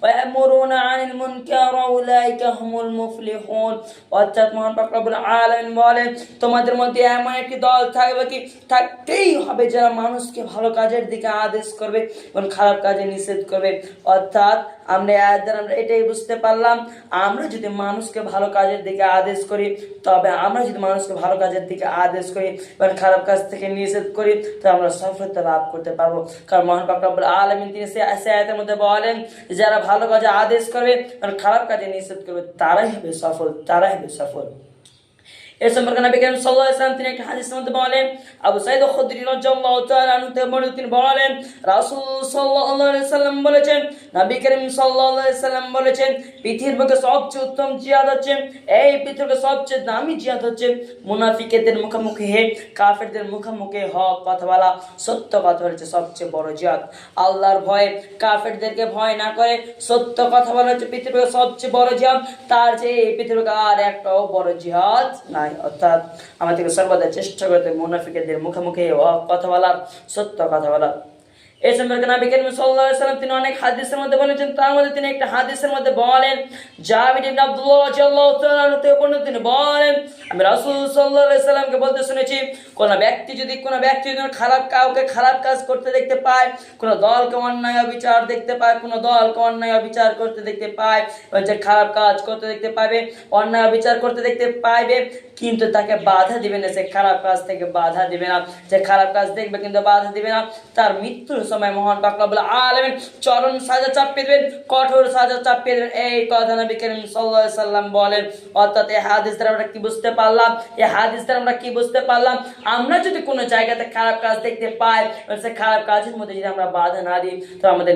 ওয়া ইয়ামুরুনা আনিল মুনকার ওয়া উলাইকা হুমুল মুফলিহুন। অর্থাৎ মহান পাক রব্বুল আলামিন বলেন, তোমাদের মধ্যে এমন একটি দল থাকবে কি থাকতেই হবে যারা মানুষকে ভালো কাজের দিকে আদেশ করবে এবং খারাপ কাজে নিষেধ করবে। অর্থাৎ আমরা এটাই বুঝতে পারলাম, আমরা যদি মানুষকে ভালো কাজের দিকে আদেশ করি, তবে আমরা যদি মানুষকে ভালো কাজের দিকে আদেশ করি এবং খারাপ কাজ থেকে নিষেধ করি, তো আমরা সফলতা লাভ করতে পারবো। কারণ মহান পাক রব্বুল আলামিন তিনি সে আয়াতের মধ্যে বলেন, যারা ভালো কাজে আদেশ করবে এবং খারাপ কাজে নিষেধ করবে তারাই হবে সফল, তারাই হবে সফল। এই সম্পর্কে নবী করিম সাল্লাল্লাহু আলাইহি ওয়াসাল্লাম তিনি একটা হাদিসের মধ্যে বলেন, আবু সাঈদ খুদরি রাদিয়াল্লাহু তাআলা আনহু তিনি বলেন, রাসূল সাল্লাল্লাহু আলাইহি ওয়াসাল্লাম বলেছেন, নবী করিম সাল্লাল্লাহু আলাইহি ওয়াসাল্লাম বলেছেন, পৃথিবীর বুকে সবচেয়ে উত্তম জিহাদ হচ্ছে, এই পৃথিবীর সবচেয়ে দামি জিহাদ হচ্ছে মুনাফিকদের মুখোমুখি কাফেরদের মুখোমুখি হক কথা বলা, সত্য কথা বলা হচ্ছে সবচেয়ে বড় জিহাদ। আল্লাহর ভয়ে কাফেরদেরকে ভয় না করে সত্য কথা বলা হচ্ছে পৃথিবীর সবচেয়ে বড় জিহাদ। তার যে এই পৃথিবীর আর একটাও বড় জিহাদ নাই। অর্থাৎ আমাদেরকে সর্বদা চেষ্টা করতে মুনাফিকদের মুখোমুখি কথা বলার, সত্য কথা বলার। এই সম্পর্কে নবী করিম সাল্লাল্লাহু আলাইহি ওয়াসাল্লাম তিনি অনেক হাদিসের মধ্যে বলেছেন, তার মধ্যে তিনি একটা হাদিসের মধ্যে বলেন, জাবির ইবনে আব্দুল্লাহ রাদিয়াল্লাহু তাআলা আনহু তিনি বলেন, আমি রাসূল সাল্লাল্লাহু আলাইহি ওয়াসাল্লামকে বলতে শুনেছি, কোন ব্যক্তি যদি কাউকে খারাপ কাজ করতে দেখতে পায়, কোন দলকে অন্যায় অবিচার দেখতে পায়, কোন দলকে অন্যায় অবিচার করতে দেখতে পায়, যে খারাপ কাজ করতে দেখতে পাবে, অন্যায় অবিচার করতে দেখতে পাইবে, কিন্তু তাকে বাধা দিবে না, সে খারাপ কাজ থেকে বাধা দিবে না, যে খারাপ কাজ দেখবে কিন্তু বাধা দিবে না, তার মৃত্যুর সময় মহান পাক রব্বুল আলামিন চরম সাজা চাপিয়ে দেবেন, কঠোর সাজা চাপিয়ে দেবেন। এই কথা নবী করিম সাল্লাল্লাহু আলাইহি ওয়াসাল্লাম বলেন। অর্থাৎ এই হাদিস দ্বারা আমরা কি বুঝতে পারলাম? আমরা যদি কোনো জায়গাতে খারাপ কাজ দেখতে পাই, সে খারাপ কাজের মধ্যে যদি আমরা বাধা না দিই, তো আমাদের